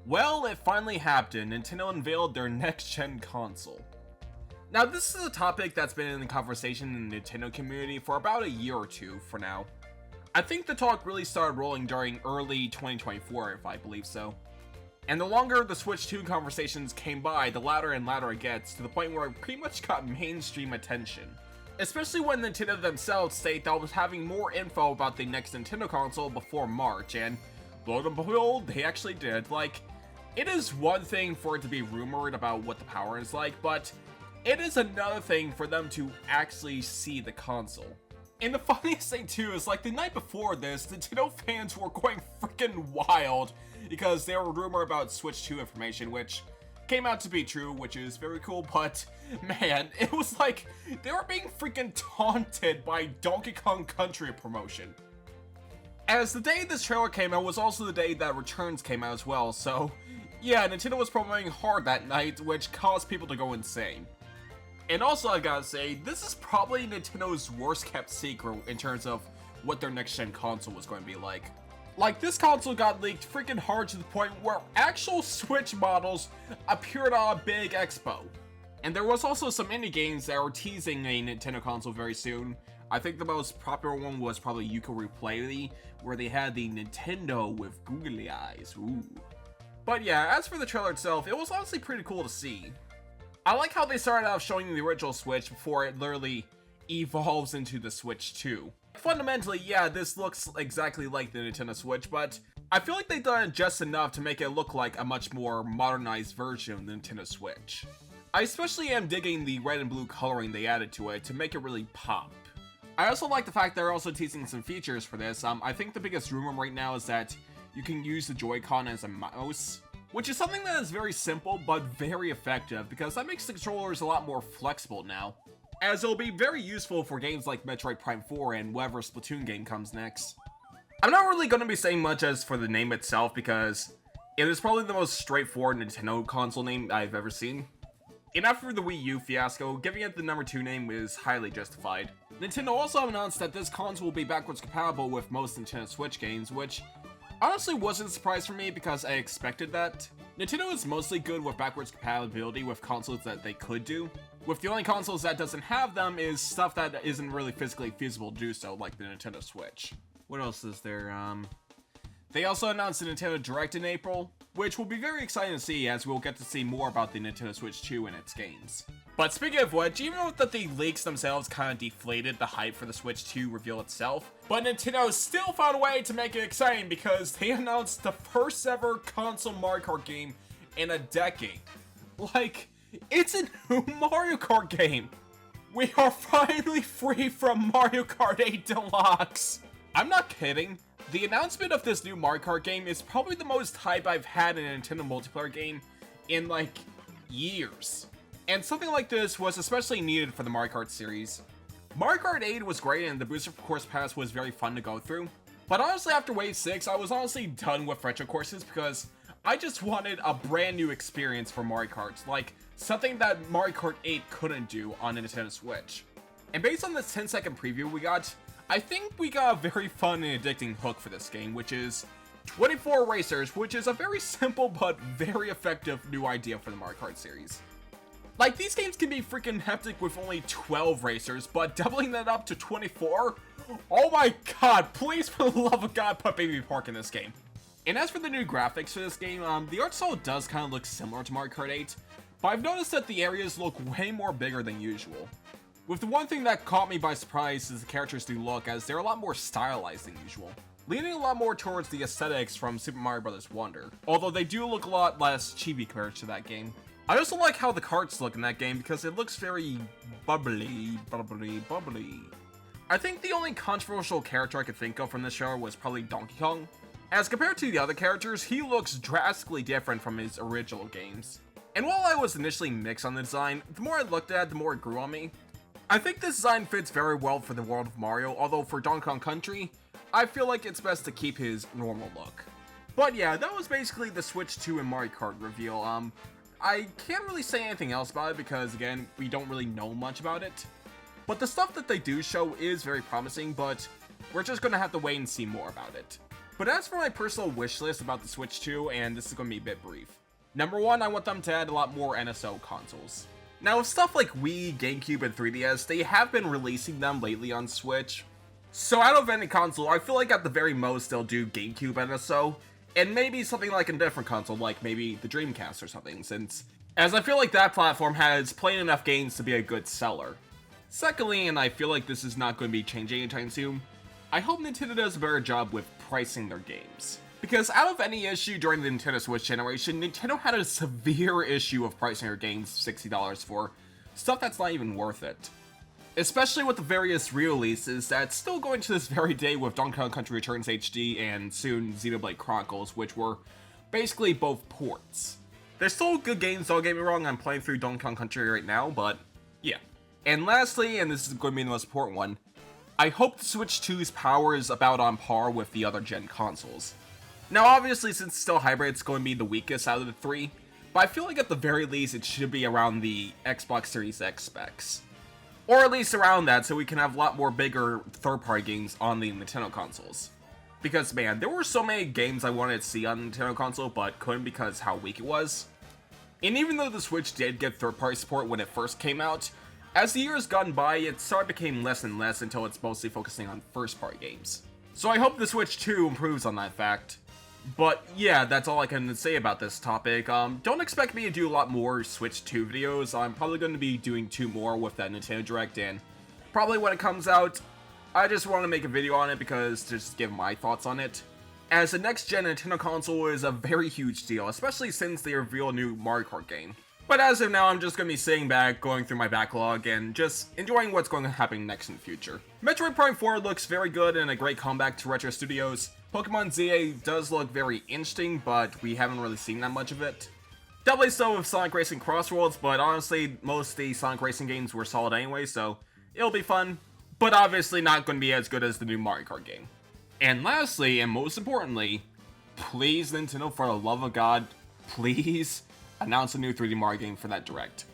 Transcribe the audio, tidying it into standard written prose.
Well, it finally happened. Nintendo unveiled their next-gen console. Now, this is a topic that's been in the conversation in the Nintendo community for about a year or two for now. I think the talk really started rolling during early 2024, if I believe so. And the longer the Switch 2 conversations came by, the louder and louder it gets, to the point where it pretty much got mainstream attention. Especially when Nintendo themselves state that was having more info about the next Nintendo console before March, and lo and behold, they actually did. Like, it is one thing for it to be rumored about what the power is like, but it is another thing for them to actually see the console. And the funniest thing too is, like, the night before this, Nintendo fans were going freaking wild because there were rumors about Switch 2 information, which came out to be true, which is very cool, but man, it was like they were being freaking taunted by Donkey Kong Country promotion. As the day this trailer came out was also the day that Returns came out as well, so yeah, Nintendo was promoting hard that night, which caused people to go insane. And also, I gotta say, this is probably Nintendo's worst kept secret in terms of what their next gen console was going to be like. Like, this console got leaked freaking hard to the point where actual Switch models appeared on a big expo. And there was also some indie games that were teasing a Nintendo console very soon. I think the most popular one was probably Yooka-Replay, where they had the Nintendo with googly eyes. Ooh. But yeah, as for the trailer itself, it was honestly pretty cool to see. I like how they started off showing the original Switch before it literally evolves into the Switch 2. Fundamentally, yeah, this looks exactly like the Nintendo Switch, but I feel like they've done it just enough to make it look like a much more modernized version of the Nintendo Switch. I especially am digging the red and blue coloring they added to it to make it really pop. I also like the fact they're also teasing some features for this. I think the biggest rumor right now is that you can use the Joy-Con as a mouse, which is something that is very simple but very effective because that makes the controllers a lot more flexible now, as it'll be very useful for games like Metroid Prime 4 and whatever Splatoon game comes next. I'm not really going to be saying much as for the name itself because it is probably the most straightforward Nintendo console name I've ever seen. And after the Wii U fiasco, giving it the number 2 name is highly justified. Nintendo also announced that this console will be backwards compatible with most Nintendo Switch games, which honestly wasn't a surprise for me because I expected that. Nintendo is mostly good with backwards compatibility with consoles that they could do, with the only consoles that doesn't have them is stuff that isn't really physically feasible to do so, like the Nintendo Switch. What else is there? They also announced the Nintendo Direct in April, which will be very exciting to see as we'll get to see more about the Nintendo Switch 2 and its games. But speaking of which, even though that the leaks themselves kind of deflated the hype for the Switch 2 reveal itself, but Nintendo still found a way to make it exciting because they announced the first ever console Mario Kart game in a decade. Like, it's a new Mario Kart game! We are finally free from Mario Kart 8 Deluxe! I'm not kidding. The announcement of this new Mario Kart game is probably the most hype I've had in a Nintendo multiplayer game in, like, years. And something like this was especially needed for the Mario Kart series. Mario Kart 8 was great and the Booster Course Pass was very fun to go through. But honestly, after Wave 6, I was honestly done with retro courses because I just wanted a brand new experience for Mario Kart, like something that Mario Kart 8 couldn't do on a Nintendo Switch. And based on this 10-second preview we got, I think we got a very fun and addicting hook for this game, which is 24 racers, which is a very simple but very effective new idea for the Mario Kart series. Like, these games can be freaking hectic with only 12 racers, but doubling that up to 24? Oh my god, please for the love of god put Baby Park in this game. And as for the new graphics for this game, the art style does kind of look similar to Mario Kart 8, but I've noticed that the areas look way more bigger than usual. With the one thing that caught me by surprise is the characters do look, as they're a lot more stylized than usual, leaning a lot more towards the aesthetics from Super Mario Bros. Wonder, although they do look a lot less chibi compared to that game. I also like how the carts look in that game because it looks very bubbly. I think the only controversial character I could think of from this show was probably Donkey Kong. As compared to the other characters, he looks drastically different from his original games. And while I was initially mixed on the design, the more I looked at it, the more it grew on me. I think this design fits very well for the world of Mario, although for Donkey Kong Country, I feel like it's best to keep his normal look. But yeah, that was basically the Switch 2 and Mario Kart reveal. I can't really say anything else about it because, again, we don't really know much about it. But the stuff that they do show is very promising, but we're just gonna have to wait and see more about it. But as for my personal wish list about the Switch 2, and this is going to be a bit brief. Number 1, I want them to add a lot more NSO consoles. Now, with stuff like Wii, GameCube, and 3DS, they have been releasing them lately on Switch. So out of any console, I feel like at the very most they'll do GameCube NSO, and maybe something like a different console, like maybe the Dreamcast or something, since as I feel like that platform has played enough games to be a good seller. Secondly, and I feel like this is not going to be changing anytime soon, I hope Nintendo does a better job with pricing their games. Because out of any issue during the Nintendo Switch generation, Nintendo had a severe issue of pricing their games $60 for stuff that's not even worth it. Especially with the various re-releases that's still going to this very day with Donkey Kong Country Returns HD and soon Xenoblade Chronicles, which were basically both ports. They're still good games, don't get me wrong, I'm playing through Donkey Kong Country right now, but yeah. And lastly, and this is going to be the most important one, I hope the Switch 2's power is about on par with the other gen consoles. Now obviously since it's still hybrid, it's going to be the weakest out of the three, but I feel like at the very least it should be around the Xbox Series X specs. Or at least around that, so we can have a lot more bigger third-party games on the Nintendo consoles. Because man, there were so many games I wanted to see on the Nintendo console, but couldn't because how weak it was. And even though the Switch did get third-party support when it first came out, as the years gone by, it started became less and less until it's mostly focusing on first-party games. So I hope the Switch 2 improves on that fact. But yeah, that's all I can say about this topic. Don't expect me to do a lot more Switch 2 videos. I'm probably going to be doing 2 more with that Nintendo Direct, and probably when it comes out, I just want to make a video on it because to just give my thoughts on it. As the next gen Nintendo console is a very huge deal, especially since they reveal a new Mario Kart game. But as of now, I'm just going to be sitting back, going through my backlog, and just enjoying what's going to happen next in the future. Metroid Prime 4 looks very good and a great comeback to Retro Studios. Pokemon ZA does look very interesting, but we haven't really seen that much of it. Doubly so with Sonic Racing Crossroads, but honestly, most of the Sonic Racing games were solid anyway, so it'll be fun. But obviously not going to be as good as the new Mario Kart game. And lastly, and most importantly, please Nintendo, for the love of God, please announce a new 3D Mario game for that Direct.